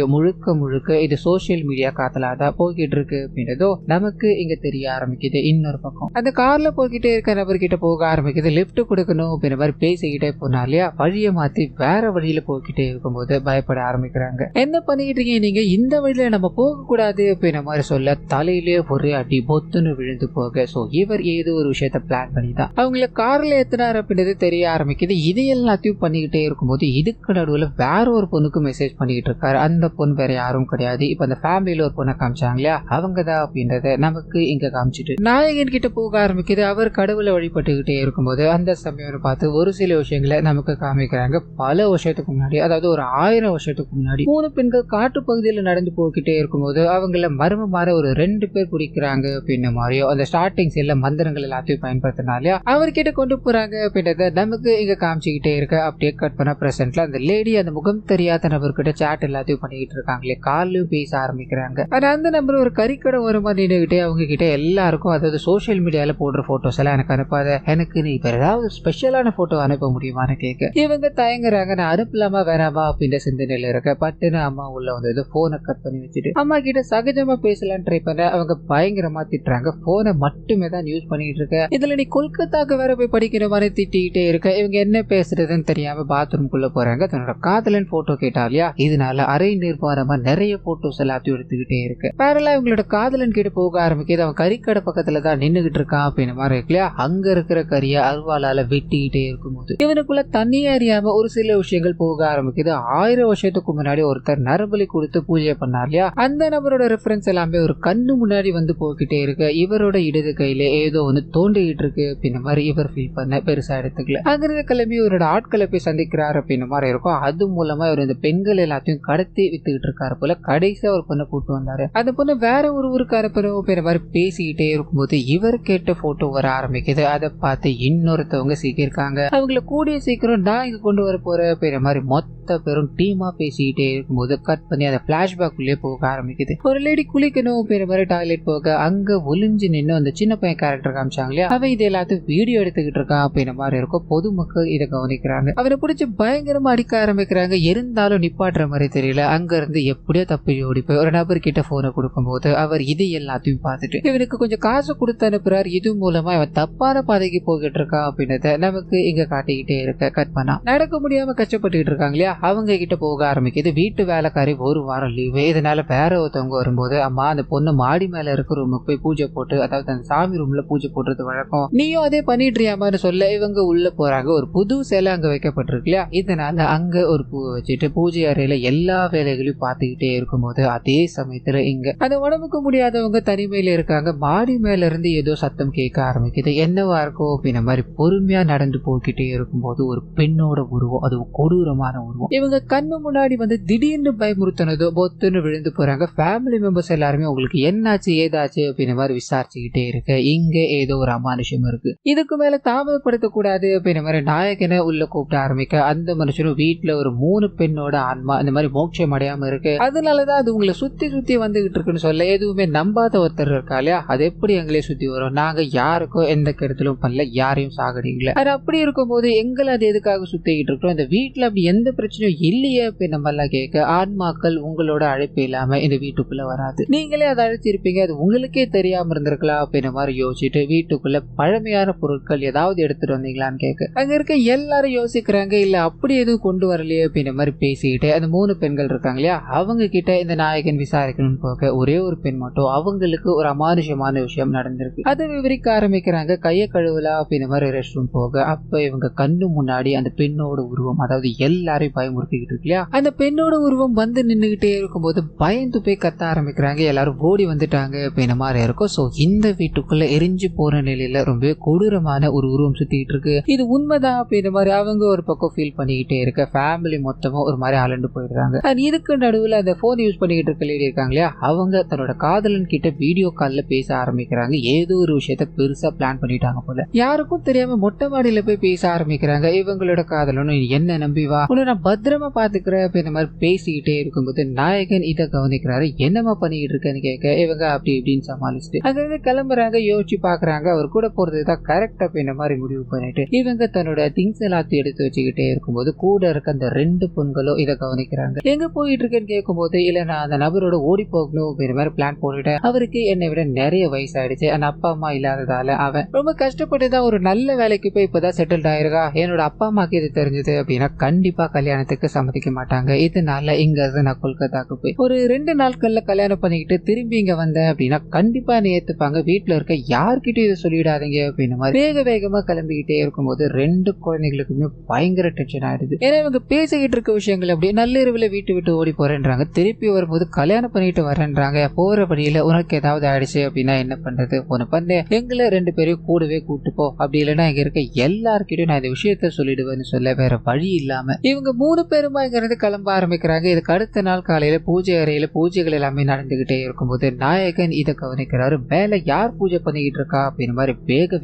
[SPEAKER 1] முழுக்க இது சோசியல் மீடியா காதலாதான் போய்கிட்டு இருக்கு அப்படின்றதோ நமக்கு இங்க தெரிய ஆரம்பிக்குது. இன்னொரு பக்கம் அந்த கார்ல போய்கிட்டே இருக்க நபர்கிட்ட போக ஆரம்பிக்குது. லிப்ட் கொடுக்கணும் அப்படின்ற மாதிரி பேசிக்கிட்டே போனா இல்லையா, வழியை மாத்தி வேற வழியில போய்கிட்டே இருக்கும்போது பயப்பட ஆரம்பிக்கிறாங்க. என்ன பண்ணிக்கிட்டு இருக்கீங்க நீங்க, இந்த வழியில நம்ம போக கூடாது அப்படின்ற மாதிரி சொல்ல தலையிலே ஒரே அடி பொத்துன்னு விழுந்து போக சோ இவர் ஏதோ ஒரு விஷயத்த பிளான் பண்ணி தான் அவங்கள கார்ல ஏத்தினார் அப்படின்றது தெரிய ஆரம்பிக்குது. இது எல்லாத்தையும் பண்ணிக்கிட்டே இருக்கும்போது இதுக்கு நடுவுல வேற ஒரு பொண்ணுக்கு மெசேஜ் பண்ணிக்கிட்டு இருக்காரு. அந்த பொண்ணு வேற யாரும் கிடையாது, இப்ப அந்த ஃபேமிலியில ஒரு பொண்ணை காமிச்சாங்க இல்லையா அவங்கதான் அப்படின்றத நமக்கு இங்க காமிச்சிட்டு நாயகன் கிட்ட போக ஆரம்பிக்குது. அவர் கடவுளை வழிபட்டுக்கிட்டே இருக்கும்போது அந்த சமயம்னு பார்த்து ஒரு சில விஷயங்களை நமக்கு காமிக்கிறாங்க. பல வருஷத்துக்கு முன்னாடி, அதாவது ஒரு 1000 வருஷத்துக்கு முன்னாடி 3 பெண்கள் காட்டு பகுதியில் நடந்து போய்கிட்டே இருக்கும்போது அவங்கள மர்மமான ஒரு 2 பேர் பிடிக்கிறாங்க அப்படின்ன மாதிரியோ அந்த ஸ்டார்டிங் செல்ல மந்திரங்கள் எல்லாத்தையும் பயன்படுத்தினாலே அவர்கிட்ட கொண்டு போறாங்க அப்படின்றத நமக்கு இங்க காமிச்சுக்கிட்டே இருக்க. அப்படியே கட் பண்ண பிரசன்ட்ல அந்த லேடி அந்த முகம் தெரியாத நபர்கிட்ட சாட் எல்லாத்தையும் பண்ணிக்கிட்டு இருக்காங்களே, காலையும் பேச ஆரம்பிக்கிறாங்க. ஆனா அந்த நம்பர் ஒரு கறிக்கடை ஓரமா நின்றுகிட்டே அவங்க கிட்ட எல்லாருக்கும், அதாவது சோசியல் மீடியால போடுற போட்டோஸ் எல்லாம் எனக்கு அனுப்பாத, எனக்கு நீ இப்ப ஏதாவது ஸ்பெஷலான போட்டோ அனுப்ப முடியுமான்னு கேட்க இவங்க தயங்குறாங்க. நான் அனுப்பலாமா வேணாமா அப்படின்ற சிந்தனையில இருக்க. பட்டுன்னு அம்மா உள்ள வந்து போனை கட் பண்ணி வச்சுட்டு அம்மா கிட்ட சகஜமா பேசலாம் ட்ரை பண்ண அவங்க பயங்கரமா திட்டுறாங்க. போனை மட்டுமே தான் யூஸ் பண்ணிட்டு இருக்க, இதுல நீ கொல்கத்தாக்கு வேற போய் படிக்கிற மாதிரி திட்டிக்கிட்டே இருக்க. இவங்க என்ன பேசுறதுன்னு தெரியாம பாத்ரூம்குள்ள போறாங்க. தன்னோட காதலன் போட்டோ கேட்டாலியா, இதனால அரை நிர்வாணமா நிறைய போட்டோஸ் எல்லாத்தையும் எடுத்துக்கிட்டே இருக்கு. பேரலா இவங்களோட காதலன் கிட்ட போக ஆரம்பிக்குது. அவன் கறிக்கடை பக்கத்துல தான் நின்னுகிட்டு இருக்கான் அப்படின்னு மாதிரி இருக்கு இல்லையா. அங்க இருக்கிற கறிய அருவாளால வெட்டிக்கிட்டே இருக்கும்போது இவனுக்குள்ள தண்ணியே அறியாம ஒரு சில விஷயங்கள் போக ஆரம்பிக்குது. 1000 வருஷத்துக்கு முன்னாடி ஒருத்தர் நரபலி கொடுத்து பூஜை பண்ணார் இல்லையா, அந்த நபரோட ரெஃபரன்ஸ் எல்லாமே ஒரு கண்ணு முன்னாடி வந்து போய்கிட்டே இருக்கு. இவரோட இடது கையில ஏதோ ஒண்ணு தோண்டிக்கிட்டு இருக்கு அப்படின்ற மாதிரி இவர் ஃபீல் பண்ண பெருசா எடுத்துக்கல. அங்கிருந்து கிளம்பி இவரோட ஆட்களை போய் சந்திக்கிறாரு அப்படின்ற மாதிரி இருக்கும். அது மூலமா இவர் இந்த பெண்கள் எல்லாத்தையும் கடத்தி வித்துக்கிட்டு இருக்காரு போல. கடைசியா ஒரு பொண்ணை கூட்டு வந்தாரு. அந்த பொண்ணு வேற ஒரு ஊருக்கு அனுப்புறோம் அப்படின்ற மாதிரி பேசிக்கிட்டே இருக்கும்போது இவர் கேட்ட போட்டோ வர ஆரம்பிக்குது. அதை பார்த்து இன்னொருத்தவங்க சீக்கிருக்காங்க. அவங்கள கூடிய சீக்கிரம் நான் இங்க கொண்டு வர போறேன் அப்படின்ற மாதிரி மொத்த பேரும் டீமா பேசிக்கிட்டே இருக்கும்போது கட் பண்ணி அந்த பிளாஷ்பேக் உள்ளே போக ஆரம்பிக்குது. ஒரு லேடி குளிக்கணும் அப்படின்ற மாதிரி டாய்லெட் போக அங்க ஒளிஞ்சு நின்று அந்த சின்ன பையன் கேரக்டர் காமிச்சாங்க இல்லையா, அவன் இது எல்லாத்தையும் வீடியோ எடுத்துக்கிட்டு இருக்கான் அப்படின்ற மாதிரி இருக்கும். பொதுமக்கள் இதை கவனிக்கிறாங்க. அவனை பிடிச்சி பயங்கரமா அடிக்க ஆரம்பிக்கிறாங்க. இருந்தாலும் நிப்பாட்டுற மாதிரி தெரியல. அங்க இருந்து எப்படியோ தப்பி ஓடி போய் ஒரு நபர் கிட்ட போனை கொடுக்கும் போது அவர் இது எல்லாத்தையும் பார்த்துட்டு இவனுக்கு கொஞ்சம் காசு கொடுத்து அனுப்புறாரு. இது மூலமா அவன் தப்பான பாதைக்கு போய்கிட்டு இருக்கான் அப்படின்றத நமக்கு இங்க காட்டிக்கிட்டே இருக்க. கட் பண்ணா நடக்க முடியாம கஷ்டப்பட்டுக்கிட்டு இருக்காங்க இல்லையா, அவங்க கிட்ட போக ஆரம்பிக்குது. வீட்டு வேலைக்காரி ஒரு வாரம் லீவு. இதனால வேற ஒருத்தவங்க வரும்போது அம்மா அந்த பொண்ணு மாடி மேல இருக்க ரூமுக்கு போய் பூஜை போட்டு, அதாவது அந்த சாமி ரூம்ல பூஜை போடுறது வழக்கம், நீயும் அதே பண்ணிட்டுறியாமான்னு சொல்ல இவங்க உள்ள போறாங்க. ஒரு புது சேலை அங்க வைக்கப்பட்டிருக்கு இல்லையா, இதனால அங்க ஒரு பூ வச்சுட்டு பூஜை அறையில எல்லா வேலைகளையும் பார்த்துக்கிட்டே இருக்கும்போது அதே சமயத்துல இங்க அந்த உடம்புக்கு முடியாதவங்க தனிமையில இருக்காங்க. மாடி மேல இருந்து ஏதோ சத்தம் கேட்க ஆரம்பிக்குது. என்னவா இருக்கும் அப்படின்ற மாதிரி பொறுமையா நடந்து போய்கிட்டே இருக்கும்போது ஒரு பெண்ணோட உருவம், அது கொடூரமான உருவம் இவங்க கண்ணு முன்னாடி வந்து திடீர்னு பயமுறுத்தினதோ பொத்துன்னு விழுந்து போறாங்க. ஃபேமிலி மெம்பர்ஸ் எல்லாருமே உங்களுக்கு என்னாச்சு ஏதாச்சு அப்படின்ற மாதிரி விசாரிச்சுக்கிட்டே இருக்கு. இங்க ஏதோ ஒரு அமானுஷம் இருக்கு, இதுக்கு மேல தாமதப்படுத்த கூடாது அப்படின்ற மாதிரி நாயகனை உள்ள கூப்பிட ஆரம்பிக்க அந்த மனுஷனும் வீட்டுல ஒரு 3 பெண்ணோட ஆன்மா இந்த மாதிரி மோட்சம் அடையாம இருக்கு, அதனாலதான் அது உங்களை சுத்தி சுத்தி வந்துகிட்டு இருக்குன்னு சொல்ல எதுவுமே நம்பாத ஒருத்தர் இருக்கா இல்லையா, அது எப்படி எங்களே சுத்தி வரும், நாங்க யாருக்கும் எந்த கெடுதலும் பண்ணல, யாரையும் சாகடிங்கள, அது அப்படி இருக்கும்போது எங்களை அது எதுக்காக சுத்திக்கிட்டு இருக்கோம், இந்த வீட்டுல அப்படி எந்த பிரச்சனையும் இல்லையே அப்படின்னு நம்ம எல்லாம் கேட்க, ஆன்மாக்கள் உங்களோட அழைப்பு இல்லாம இந்த வீட்டுக்குள்ள வராது, நீங்களே அதை அழைச்சிருப்பீங்க, அது உங்களுக்கே தெரியாம இருந்திருக்கலாம் அப்படின்ற மாதிரி யோசிச்சுட்டு வீட்டுக்குள்ள பழமையான பொருட்கள் ஏதாவது எடுத்துட்டு வந்தீங்களான்னு கேட்க அங்க இருக்க எல்லாரும் யோசிக்கிறாங்க, இல்ல அப்படி எதுவும் கொண்டு வரலையே அப்படின்ற மாதிரி பேசிக்கிட்டு அந்த 3 பெண்கள் இருக்காங்க இல்லையா, அவங்க கிட்ட இந்த நாயகன் விசாரிக்கணும்னு போக ஒரே ஒரு பெண் மட்டும் அவங்களுக்கு ஒரு அமானுஷமான விஷயம் நடந்திருக்கு அதை விவரிக்க ஆரம்பிக்கிறாங்க. கையை கழுவலாம் அப்படின்ற மாதிரி ரெஸ்ட் ரூம் போக அப்ப இவங்க கண்ணு முன்னாடி அந்த பெண்ணோட உருவம், அதாவது எல்லாரையும் பயமுறுத்திக்கிட்டு இருக்கு இல்லையா, அந்த பெண்ணோட உருவம் வந்து நின்றுகிட்டே இருக்கும்போது பயந்து போய் கத்த ஆரம்பிக்கிறாங்க. எல்லாரும் ஓடி வந்துட்டாங்க அப்படின்ற மாதிரி இருக்கும். சோ இந்த வீட்டுக்குள்ள எரிஞ்சு போற நிலையில ரொம்ப கொடூரமான ஒரு உருவம் சுத்திட்டு இருக்கு, இது உண்மைதான் அப்படின்ற மாதிரி அவங்க ஒரு பக்கம் ஃபீல் பண்ணிக்கிட்டே இருக்க. ஃபேமிலி மொத்தமா ஒரு மாதிரி அலண்டு போயிடுறாங்க. இதுக்கு நடுவில் அந்த போன் யூஸ் பண்ணிக்கிட்டு இருக்க லேடி இருக்காங்க இல்லையா, அவங்க தன்னோட காதலன் கிட்ட வீடியோ கால்ல பேச ஆரம்பிக்கிறாங்க. ஏதோ ஒரு விஷயத்த பெருசா பிளான் பண்ணிட்டாங்க போல, யாருக்கும் தெரியாம மொட்டை மாடியில போய் பேச ஆரம்பிக்கிறாங்க. இவங்களோட காதலனும் என்ன நம்பி வா, உன்னை நான் பத்திரமா பாத்துக்கிறேன் அப்படின்ற மாதிரி பேசிக்கிட்டே இருக்கும்போது நாயகன் இதை கவனிக்கிறாரு. என்னமா பண்ணிக்கிட்டு இருக்கேன்னு கேட்க இவங்க அப்படி இப்படின்னு சமாளிச்சுட்டு அங்கிருந்து கிளம்புறாங்க. யோசிச்சு பாக்குறாங்க அவர் கூட போறதுதான் கரெக்ட் அப்படின்ற மாதிரி முடிவு பண்ணிட்டு இவங்க தன்னோட திங்ஸ் எல்லாத்தையும் எடுத்து வச்சுக்கிட்டே இருக்கும்போது கூட இருக்க அந்த 2 பெண்களும் இதை கவனிக்கிறாங்க. எங்க போயிட்டு இருக்கேன்னு கேட்கும்போது இல்ல நான் அந்த நபரோட ஓடி போகணும் அப்படின்ற மாதிரி பிளான் போட்டுட்டேன், அவருக்கு என்னை விட நிறைய வயசாயிடுச்சு, அந்த அப்பா அம்மா இல்லாததால அவன் ரொம்ப கஷ்டப்பட்டு தான் ஒரு நல்ல வேலைக்கு போய் இப்பதான் செட்டில்ட் ஆயிருக்கா, என்னோட அப்பா அம்மாக்கு இது தெரிஞ்சது அப்படின்னா கண்டிப்பா கல்யாணத்துக்கு சம்மதிக்க மாட்டாங்க, இதனால இங்க இருந்து நான் கொல்கத்தாக்கு போய் ஒரு 2 நாட்கள்ல கல்யாணம் பண்ணிக்கிட்டு திரும்பி இங்க வந்தேன் அப்படின்னா கண்டிப்பா என்னை ஏத்துப்பாங்க, வீட்டுல இருக்க யார்கிட்டயும் இதை சொல்லிடாதீங்க அப்படின்ற மாதிரி வேக வேகமா கிளம்பிக்கிட்டே இருக்கும்போது 2 குழந்தைகளுக்குமே பயங்கர டென்ஷன் ஆயிடுது. ஏன்னா இவங்க பேசிக்கிட்டு இருக்க விஷயங்கள் அப்படியே நள்ளிரவுல வீட்டு விட்டு ஓடி போறேன்றாங்க, திருப்பி வரும்போது கல்யாணம் பண்ணிட்டு வரேன்றாங்க, போற வழியில உனக்கு ஏதாவது ஆயிடுச்சு அப்படின்னா என்ன பண்றது, ஒண்ணு பண்ணு எங்களை 2 பேரையும் கூடவே கூட்டு போ, அப்படி இல்லைன்னா இங்க இருக்க எல்லார்கிட்டயும் நான் இந்த விஷயத்த சொல்லிடுவேன்னு சொல்ல வேற வழி இல்லாம இவங்க 3 பேருமா இங்க இருந்து கிளம்ப ஆரம்பிக்கிறாங்க. இதுக்கு அடுத்த நாள் காலையில பூஜை அறையில பூஜைகள் எல்லாமே நடந்துகிட்டே இருக்கும்போது நாயகன் இதை கவனிக்கிறாரு. மேல யார் பூஜை பண்ணிக்கிட்டு இருக்கா அப்படின்னு மாதிரி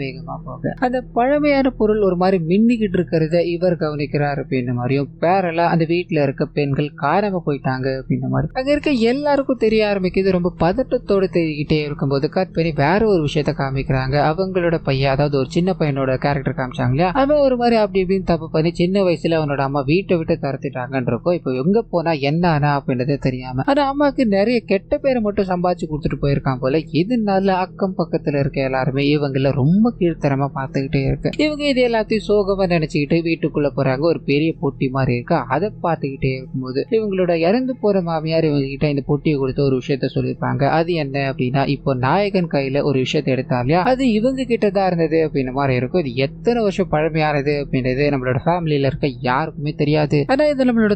[SPEAKER 1] வேகமா போக அந்த பழமையான பொருள் ஒரு மாதிரி மின்னிக்கிட்டு இருக்கிறத இவர் கவனிக்கிறாரு அப்படின்ற மாதிரியும் பேரலா அந்த வீட்டுல இருக்க பெண்கள் காணாம போயிட்டாங்க அப்படின்ற மாதிரி அங்க இருக்க எல்லாருக்கும் தெரிய ஆரம்பிக்குது. ரொம்ப பதட்டத்தோடு தெரிஞ்சுக்கிட்டே இருக்கும்போது கட் பண்ணி வேற ஒரு விஷயத்த காமிக்கிறாங்க. அவங்களோட பையன், அதாவது ஒரு சின்ன பையனோட கேரக்டர் காமிச்சாங்க இல்லையா, அவன் ஒரு மாதிரி அப்படி இப்படின்னு தப்பு பண்ணி சின்ன வயசுல அவனோட அம்மா வீட்டை விட்டு தரத்திட்டாங்கன்றப்போ இப்போ எங்க போனா என்ன ஆனா அப்படின்றதே தெரியாம ஆனா அம்மாவுக்கு நிறைய கெட்ட பேரை மட்டும் சம்பாதிச்சு கொடுத்துட்டு போயிருக்கான் போல. இதனால அக்கம் பக்கத்துல இருக்க எல்லாருமே இவங்கள ரொம்ப கீழ்த்தரமா பார்த்துக்கிட்டே இருக்கு. இவங்க இது எல்லாத்தையும் சோகமா நினைச்சுக்கிட்டு வீட்டுக்குள்ள போறாங்க. ஒரு பெரிய பொட்டி மாதிரி இருக்கு, அதை பார்த்துக்கிட்டே இருக்கும்போது இவங்களோட இறந்து போற மாமியார் இவங்க கிட்ட இந்த பொட்டியை கொடுத்து ஒரு விஷயத்த சொல்லியிருப்பாங்க. அது என்ன அப்படின்னா, இப்போ நாயகன் கையில ஒரு விஷயத்த எடுத்தா இல்லையா, அது இவங்க கிட்ட தான் இருந்தது அப்படின்ற மாதிரி இருக்கும். இது எத்தனை வருஷம் பழமையானது அப்படின்றது நம்மளோட ஃபேமிலியில இருக்க யாருக்குமே தெரியாது. ஆனா இது நம்மளோட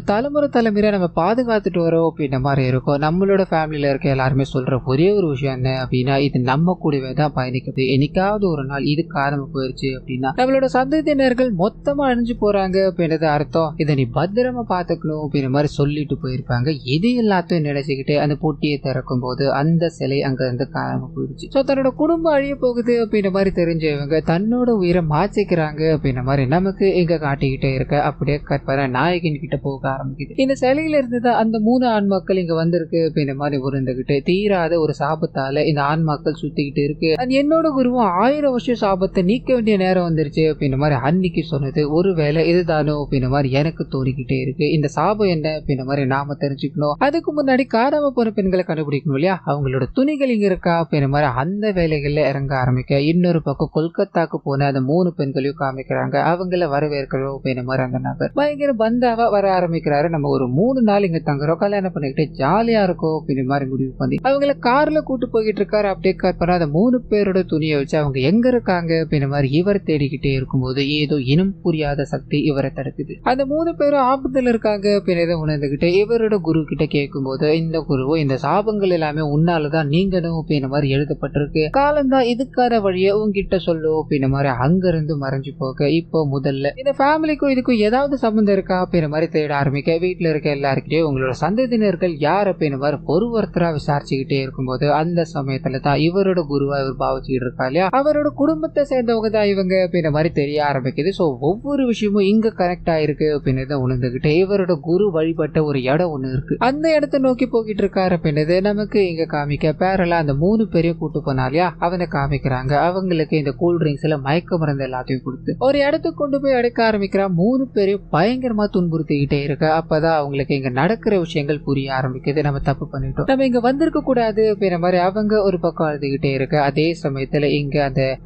[SPEAKER 1] தலைமுறையா நம்ம பாதுகாத்துட்டு வரோம் அப்படின்ற மாதிரி இருக்கும். நம்மளோட ஃபேமிலியில இருக்க எல்லாருமே சொல்ற ஒரே ஒரு விஷயம் என்ன அப்படின்னா, இது நம்ம கூடவே தான் பயணிக்குது. என்னைக்காவது ஒரு நாள் இது காணாம போயிருச்சு அப்படின்னா நம்மளோட சந்ததியினர்கள் மொத்தமா அழிஞ்சு போறாங்க அப்படின்றது அர்த்தம். இதை நீ பத்திரமா பாத்துக்கணும் அப்படின்ற மாதிரி சொல்லிட்டு போயிருப்பாங்க. இது எல்லாத்தையும் நினைச்சுக்கிட்டு அந்த பொட்டியை திறக்கும் போது அந்த சிலை அங்க இருந்து காணாம போயிடுச்சு. சோ தன்னோட குடும்பம் அழிய போகுது அப்படின்ற மாதிரி தெரிஞ்சவங்க தன்னோட உயிரை மாச்சிக்கிறாங்க அப்படின்ற மாதிரி நமக்கு இங்க காட்டிக்கிட்டே இருக்க. அப்படியே கற்பனை நாயகன் கிட்ட போக ஆரம்பிக்குது. இந்த சிலையில இருந்துதான் அந்த 3 ஆண்மக்கள் இங்க வந்திருக்கு அப்படின்ற மாதிரி உருந்துகிட்டு தீராத ஒரு சாபத்தால இந்த ஆண்மக்கள் சுத்திக்கிட்டு இருக்கு. என்னோட குருவும் 1000 வருஷம் சாபத்தை நீக்க வேண்டிய நேரம் வந்துருச்சு அப்படின்ற மாதிரி அன்னைக்கு சொன்னது. ஒருவேளை இதுதானோ அப்படின்ற மாதிரி எனக்கு தோணிக்கிட்டே இருக்கு. இந்த சாபம் என்ன அப்படின்ற மாதிரி நாம தெரிஞ்சுக்கணும். அதுக்கு முன்னாடி காணாம போன பெண்களை கண்டுபிடிக்கணும் இல்லையா, அவங்களோட துணிகள் இங்க இருக்கா அப்படின்ற மாதிரி அந்த வேலைகள்ல இறங்க ஆரம்பிக்க. இன்னொரு பக்கம் கொல்கத்தாக்கு போன அந்த 3 பெண்களையும் காமிக்கிறாங்க. அவங்கள வரவேற்கிறோம் அப்படின்ற மாதிரி அந்த நபர் பயங்கர பந்தாவா வர ஆரம்பிக்கிறாரு. நம்ம ஒரு 3 நாள் இங்க தங்குறோம், கல்யாணம் பண்ணிக்கிட்டு ஜாலியா இருக்கும் அப்படின்ற மாதிரி முடிவு பண்ணி அவங்கள கார்ல கூட்டு போயிட்டு இருக்காரு. அப்படியே கற்பனை அந்த 3 பேரோட துணியை வச்சு அவங்க எங்க இருக்காங்க அப்படின்ற மாதிரி இவர் தேடிக்கிட்டே இருக்கும்போது ஏதோ இனம் புரியாத சக்தி இவரை தடுக்குது. அந்த 3 பேரும் ஆபத்துல இருக்காங்க அப்படின்றத உணர்ந்துகிட்டு இவரோட குரு கிட்ட கேட்கும் போது இந்த குருவோ இந்த சாபங்கள் எல்லாமே உன்னாலதான் நீங்கணும் அப்படின்ற மாதிரி எழுதப்பட்டிருக்கு, காலம்தான் இதுக்கான வழியை உங்ககிட்ட சொல்லும் அப்படின்ற மாதிரி அங்கிருந்து மறைஞ்சு போக இப்போ முதல்ல இந்த ஃபேமிலிக்கும் இதுக்கும் ஏதாவது சம்பந்தம் இருக்கா அப்படின்ற மாதிரி தேட ஆரம்பிக்க. வீட்டுல இருக்க எல்லாருக்கிட்டே உங்களோட சந்ததியினர்கள் யார் அப்படின்ற மாதிரி ஒருத்தரா விசாரிச்சுக்கிட்டே இருக்கும்போது அந்த சமயத்துல தான் இவரோட குருவா இவர் பாவிச்சுக்கிட்டு இருக்கா இல்லையா, அவரோட குடும்பத்தை சேர்ந்தவங்க தான் இவங்க அப்படின்ற மாதிரி தெரிய ஆரம்பிக்குது. சோ ஒவ்வொரு விஷயமும் இங்க கனெக்ட் ஆயிருக்கு அப்படின்றத உணர்ந்துகிட்டு இவரோட குரு வழிபட்ட ஒரு இடம் ஒண்ணு இருக்கு, அந்த இடத்தை நோக்கி போகிட்டு இருக்காரு அப்படின்றது நமக்கு இங்க காமிக்க. பேரலா அந்த 3 பேரையும் கூட்டு போனா இல்லையா, அவனை காமிக்கிறாங்க. அவங்களுக்கு இந்த கூல் ட்ரிங்க்ஸ்ல மயக்க மருந்து எல்லாத்தையும் கொடுத்து ஒரு இடத்துக்கு கொண்டு போய் அடைக்க ஆரம்பிக்கிறான். 3 பேரையும் பயங்கரமா துன்புறுத்திக்கிட்டே இருக்க. அப்பதான் அவங்களுக்கு இங்க நடக்கிற விஷயங்கள் புரிய ஆரம்பிக்குது. நம்ம தப்பு பண்ணிட்டோம், நம்ம இங்க வந்திருக்க கூடாது அப்படின்ற மாதிரி அவங்க ஒரு பக்கம் அழுதுகிட்டே இருக்க. அதே சமயத்துல இங்க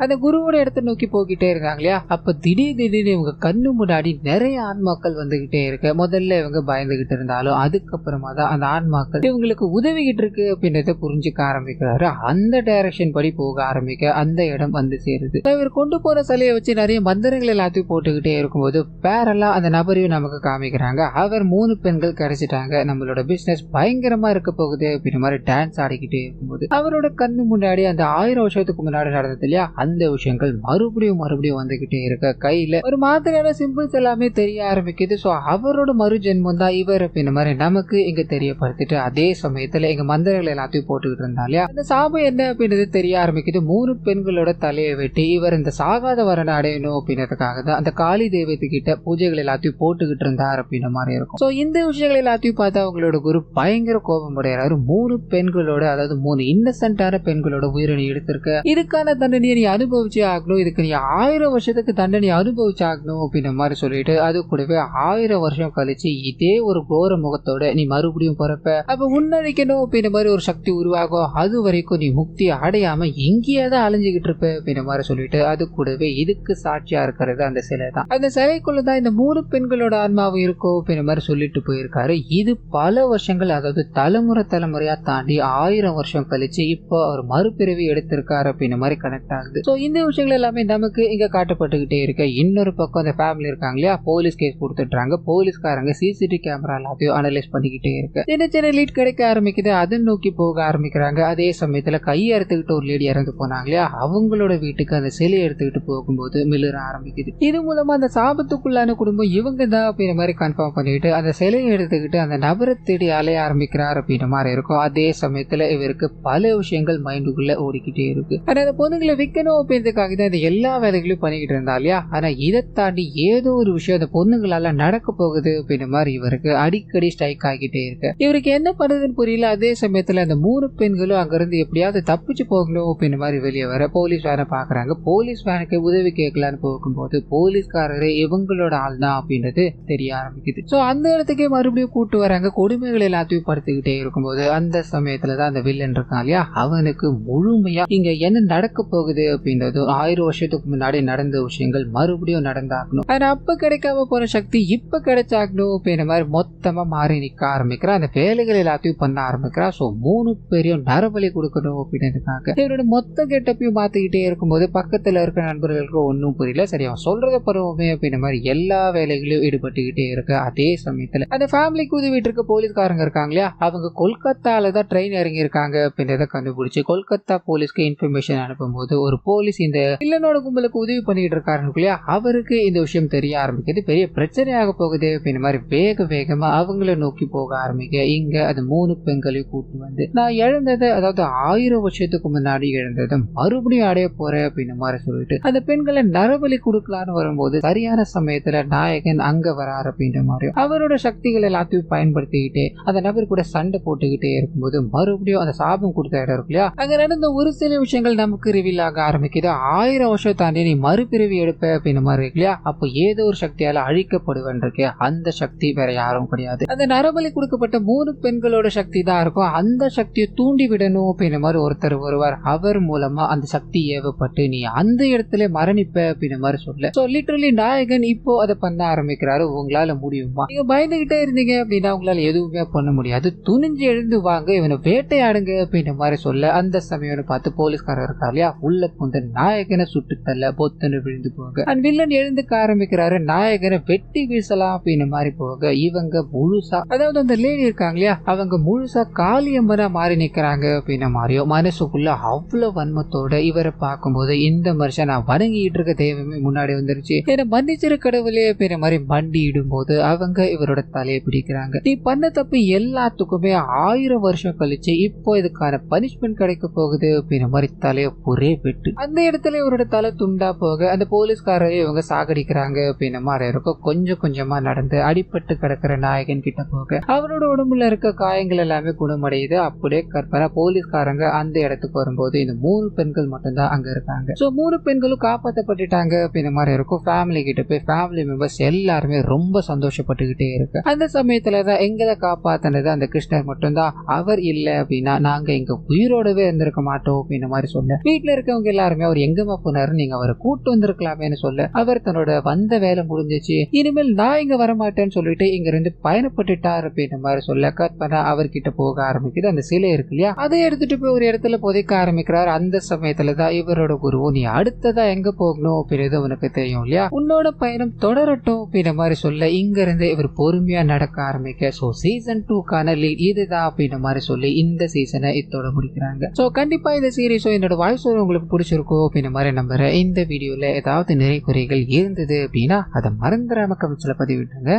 [SPEAKER 1] அந்த குருவோட இடத்தை நோக்கி போகிட்டே இருக்காங்க இல்லையா, அப்ப திடீர்னு இவங்க கண்ணு முன்னாடி நிறைய ஆன்மாக்கள் வந்துகிட்டே இருக்க. முதல்ல இவங்க பயந்துகிட்டு இருந்தாலும் அதுக்கப்புறமா தான் அந்த ஆன்மாக்கள் இவங்களுக்கு உதவிக்கிட்டு இருக்கு அப்படின்றத புரிஞ்சுக்க ஆரம்பிக்கிறாரு. அந்த டைரக்ஷன் படி போக ஆரம்பிக்க அந்த இடம் வந்து சேருது. இவர் கொண்டு போற சிலையை வச்சு நிறைய மந்திரங்கள் எல்லாத்தையும் போட்டுக்கிட்டே இருக்கும்போது பேரெல்லாம் அந்த நபரையும் நமக்கு காமிக்கிறாங்க. அவர் 3 பெண்கள் கிடைச்சிட்டாங்க, நம்மளோட பிசினஸ் பயங்கரமா இருக்க போகுது அப்படின்ற மாதிரி டான்ஸ் ஆடிக்கிட்டே இருக்கும்போது அவரோட கண்ணு முன்னாடி அந்த 1000 வருஷத்துக்கு முன்னாடி நடந்தது இல்லையா, அந்த விஷயங்கள் மறுபடியும் வந்துகிட்டே இருக்க. கையில ஒரு மாதிரியான சிம்பிள்ஸ் எல்லாமே தெரிய ஆரம்பிக்குது. சோ அவரோட மறு ஜென்மம் தான் இவர் அப்படின்ற மாதிரி நமக்கு இங்க தெரியப்படுத்திட்டு அதே சமயத்துல எங்க மந்திரங்கள் எல்லாத்தையும் போட்டுக்கிட்டு இருந்தா இல்லையா, அந்த சாபம் என்ன அப்படின்றது தெரிய ஆரம்பிக்குது. 3 பெண்களோட தலையை வெட்டி இவர் இந்த சாகாத வரனை அடையணும் அப்படின்றதுக்காக தான் அந்த காளி தெய்வத்துக்கிட்ட பூஜைகள் எல்லாத்தையும் போட்டுக்கிட்டு இருந்தார் அப்படின்ற மாதிரி இருக்கும். சோ இந்த விஷயங்கள் எல்லாத்தையும் பார்த்து அவங்களோட குரு பயங்கர கோபம் அடைகிறாரு. 3 பெண்களோட, அதாவது 3 இன்னசென்டான பெண்களோட உயிரை நீ எடுத்திருக்க, இதுக்கான தண்டனையை நீ அனுபவிச்சே ஆகணும், இதுக்கு நீ 1000 வருஷத்துக்கு தண்டனை அனுபவிச்சு ஆகணும் அப்படின்ற மாதிரி சொல்லிட்டு அது கூடவே 1000 வருஷம் கழிச்சு இதே ஒரு கோர முகத்தோட நீ மறுபடியும் பிறப்ப, அப்ப உன்னழிக்கணும் அப்படின்ற மாதிரி ஒரு சக்தி உருவாகும், அது வரைக்கும் நீ முக்தி அடையாம எங்கேயே தான் அலைஞ்சுகிட்டு இருப்ப அப்படின்ற மாதிரி சொல்லிட்டு அது கூடவே இதுக்கு சாட்சியா இருக்கிறது அந்த சிலை தான். அந்த சிலைக்குள்ளதான் இந்த 3 பெண்களோட ஆன்மாவும் இருக்கும் அப்படின்ற மாதிரி சொல்லிட்டு போயிருக்காரு. இது பல வருஷங்கள், அதாவது தலைமுறையா தாண்டி 1000 வருஷம் கழிச்சு இப்போ அவர் மறுபிறவி எடுத்திருக்காரு அப்படின்ற மாதிரி கனெக்ட் ஆகுது. சோ இந்த விஷயங்கள் எல்லாமே நமக்கு இங்க காட்டப்பட்டுக்கிட்டே இருக்க. இன்னொரு பக்கம் அந்த ஃபேமிலி இருக்காங்க இல்லையா, போலீஸ் கேஸ் கொடுத்துட்டாங்க. போலீஸ்காரங்க சிசிடிவி கேமரா எல்லாத்தையும் அனலைஸ் பண்ணிக்கிட்டே இருக்க. சின்ன லீட் கிடைக்க ஆரம்பிக்குது, அதை நோக்கி போக ஆரம்பிக்கிறாங்க. அதே சமயத்துல கையை எடுத்துக்கிட்டு ஒரு லேடி இறந்து போனாங்க இல்லையா, அவங்களோட வீட்டுக்கு அந்த சிலையை எடுத்துக்கிட்டு போக போகும்போது மிளற ஆரம்பிக்குது. இது மூலமா அந்த சாபத்துக்குள்ளான குடும்பம் இவங்க தான் அப்படின்ற மாதிரி கன்ஃபார்ம் பண்ணிட்டு அந்த சிலையை எடுத்துக்கிட்டு அந்த நபரை தேடி அலைய ஆரம்பிக்கிறார் அப்படின்ற மாதிரி இருக்கும். அதே சமயத்துல இவருக்கு பல விஷயங்கள் மைண்டுக்குள்ள ஓடிக்கிட்டே இருக்கு. ஆனா அந்த பொண்ணுங்களை விற்கணும் அப்படின்றதுக்காக தான் இந்த எல்லா வேலைகளையும் பண்ணிக்கிட்டு இருந்தா இல்லையா. ஆனா இதை தாண்டி ஏதோ ஒரு விஷயம் அந்த பொண்ணுங்களால நடக்க போகுது அப்படின்ற மாதிரி இவருக்கு அடிக்கடி ஸ்ட்ரைக் ஆகிட்டே இருக்கு. இவருக்கு என்ன பண்ணுறதுன்னு புரியல. அதே சமயத்துல அந்த 3 பெண்களும் அங்கிருந்து எப்படியாவது தப்பிச்சு போகணும் அப்படின்ற மாதிரி வெளியே வர போலீஸ் வேனை பாக்குறாங்க. போலீஸ் வேனுக்கு உதவி கேட்கலான்னு போகும்போது போலீஸ்காரரு இவங்களோட ஆள் தான் அப்படின்றது தெரிய ஆரம்பிக்குது. சோ அந்த இடத்துக்கே மறுபடியும் கூட்டு வராங்க. கொடுமைகள் எல்லாத்தையும் படுத்துக்கிட்டே இருக்கும்போது அந்த சமயத்துலதான் அந்த வில்லன் இருக்கான் இல்லையா, அவனுக்கு முழுமையா இங்க என்ன நடக்க போகுது அப்படின்றது 1000 வருஷத்துக்கு முன்னாடி நடந்த விஷயங்கள் மறுபடியும் நடந்தாகணும். ஆனா அப்ப கிடைக்காம போன சக்தி இப்ப கிடைச்சாகணும் அப்படின்ற மாதிரி மொத்தமா மாறி நிக்க ஆரம்பிக்கிறா. அந்த வேலைகள் எல்லாத்தையும் பண்ண ஆரம்பிக்கிறா. சோ 3 பேரையும் நரபலி கொடுக்கணும் அப்படின்றதுக்காக இவரோட மொத்த கெட்டப்பையும் மாத்திக்கிட்டே இருக்கும்போது பக்கத்துல இருக்க நண்பர்களுக்கு ஒன்னும் புரியல. சரி அவன் சொல்றத பருவமே அப்படின்ற மாதிரி எல்லா வேலைகளையும் ஈடுபட்டுக்கிட்டே இருக்கு. அதே சமயத்துல அந்த ஃபேமிலிக்கு உதவிட்டு இருக்க போலீஸ்காரங்க இருக்காங்க இல்லையா, அவங்க கொல்கத்தால தான் ட்ரெயின் இறங்கி இருக்காங்க அப்படின்றத கண்டுபிடிச்சு கொல்கத்தா போலீஸ்க்கு இன்ஃபர்மேஷன் அனுப்பும்போது ஒரு போலீஸ் இந்த வில்லனோட கும்பலுக்கு உதவி பண்ணிட்டு இருக்காரு இல்லையா, அவருக்கு இந்த விஷயம் தெரிய ஆரம்பிக்குது. பெரிய பிரச்சனையாக போகுது அப்படின்ற மாதிரி வேக வேகமா அவங்கள நோக்கி போக ஆரம்பிக்க இங்க அது 3 பெண்களையும் கூட்டு வந்து நான் இழந்ததை, அதாவது 1000 வருஷத்துக்கு முன்னாடி இழந்ததை மறுபடியும் அடைய போறேன் அப்படின்ற மாதிரி சொல்லிட்டு அந்த பெண்களை நரபலி கொடுக்கலான்னு வரும்போது சரியான சமயத்துல நாயகன் அங்க வராரு அப்படின்ற மாதிரியும் அவரோட சக்திகள் எல்லாத்தையும் பயன்படுத்திக்கிட்டே அந்த நபர் கூட சண்டை போட்டுக்கிட்டே இருக்கும்போது மறுபடியும் அந்த சாபம் கொடுத்த இடம் இருக்கு இல்லையா, அங்க நடந்த ஒரு சில விஷயங்கள் நமக்கு ரிவீல் ஆக ஆரம்பிக்குது. 1000 வருஷம் தாண்டி நீ மறுபிறவி எடுப்ப அப்படின்ற மாதிரி இருக்கு இல்லையா, அப்போ ஏதோ ஒரு சக்தியால அழிக்கப்படுவேன் இருக்கு. அந்த சக்தி வேற யாரும் கிடையாது, அந்த நரபலி கொடுக்கப்பட்ட 3 பெண்களோட சக்தி தான் இருக்கும். அந்த சக்தியை தூண்டி விடணும் அப்படின்ற மாதிரி ஒருத்தர் வருவார். அவர் மூலமா அந்த சக்தி ஏவப்பட்டு நீ அந்த இடத்துல மரணிப்ப அப்படின்ற மாதிரி சொல்ல. சோ லிட்டரலி நாயகன் இப்போ அதை பண்ண ஆரம்பிக்கிறாரு. உங்களால முடியுமா? நீங்க பயந்துகிட்டே இருந்தீங்க அப்படின்னா உங்களால எதுவுமே பண்ண முடியாது, துணிஞ்சு எழுந்து வாங்க, இவனை வேட்டையாடுங்க அப்படின்ற மாதிரி சொல்ல அந்த சமயம் பார்த்து போலீஸ்காரர் இருக்கா இல்லையா, உள்ள புந்த நாயகனை சுட்டு தள்ள பொத்தனை விழுந்து போக அந்த வில்லன் எழுந்துக்க ஆரம்பிக்கிறாரு. நாயகனை வெட்டி வீசலாம் அப்படின்ற மாதிரி போக இவங்க முழுசா, அதாவது அந்த லேடி இருக்காங்க இல்லையா, அவங்க முழுசா காளியம்மனா மாறி நிக்கிறாங்க அப்படின்ற மாதிரியோ மனசுக்குள்ள அவ்வளவு வன்மத்தோட இவரை பார்க்கும்போது இந்த மனுஷன் நான் வணங்கிட்டு இருக்க தெய்வமே முன்னாடி வந்துருச்சு, என்ன மன்னிச்சிரு கடவுளே அப்படின்ற மாதிரி மண்டியிடும் போது அவங்க இவரோட தலையை பிடிக்கிறாங்க. நீ பண்ண தப்பு எல்லாத்துக்குமே 1000 வருஷம் கழிச்சு இப்போ இதுக்கான பனிஷ்மெண்ட் கிடைக்க போகுது அப்படின்ற மாதிரி தலைய ஒரே வெட்டு. அந்த இடத்துல இவரோட தலை துண்டா போக அந்த போலீஸ்காரரை இவங்க சாகடிக்கிறாங்க அப்படின்ற மாதிரி இருக்கும். கொஞ்சம் கொஞ்சமா நடந்து அடிபட்டு கிடக்கிற நாயகன் கிட்ட போக அவரோட உடம்புல இருக்க காயங்கள் எல்லாமே குணமடையுது. அப்படியே கற்பனை போலீஸ்காரங்க அந்த இடத்துக்கு வரும்போது இந்த 3 பெண்கள் மட்டும்தான் அங்க இருக்காங்க. சோ 3 பெண்களும் காப்பாற்றப்பட்டுட்டாங்க அப்படின்ற மாதிரி இருக்கும். ஃபேமிலி கிட்ட போய் ஃபேமிலி மெம்பர்ஸ் எல்லாருமே ரொம்ப சந்தோஷப்பட்டுக்கிட்டே இருக்கு. அந்த சமயத்துலதான் எங்களை காப்பாத்தினது அந்த கிருஷ்ணர் மட்டும்தான், அவர் இல்ல அப்படின்னா நாங்க இங்க உயிரோடவே இருந்திருக்க மாட்டோம் அப்படின்ற மாதிரி சொல்ல வீட்டுல இருக்கவங்க எல்லாருமே அவர் எங்கம்மா போனாரு, நீங்க அவரை கூட்டு வந்திருக்கலாமேன்னு சொல்ல அவர் தன்னோட வந்த வேலை முடிஞ்சிச்சு, இனிமேல் நான் இங்க வரமாட்டேன்னு சொல்லிட்டு இங்க இருந்து பயணப்பட்டுட்டார் அப்படின்ற மாதிரி சொல்ல கற்பனை அவர்கிட்ட போக ஆரம்பிக்குது. அந்த சிலை இருக்கு இல்லையா, அதை எடுத்துட்டு போய் ஒரு இடத்துல புதைக்க ஆரம்பிக்கிறார். அந்த சமயத்துலதான் இவரோட குருவோ நீ அடுத்ததா எங்க போகணும் அப்படின்றது உனக்கு தெரியும் இல்லையா, உன்னோட பயணம் தொடரட்டும் அப்படின்ற மாதிரி சொல்ல இங்க இருந்து இவர் பொறுமையா நடக்க ஆரம்பிக்க சோ சீசன் 2க்கான லீட் இதுதான் அப்படின்ற மாதிரி சொல்லி இந்த சீசனை இதோட முடிக்கிறாங்க. சோ கண்டிப்பா இந்த சீரீஸோ என்னோட வாய்ஸ் உங்களுக்கு பிடிச்சிருக்கும் அப்படின்ற மாதிரி நம்புறேன். இந்த வீடியோல ஏதாவது நிறை குறைகள் இருந்தது அப்படின்னா அதை மறந்துடாம கமெண்ட்ஸ்ல பதிவிட்டுருங்க.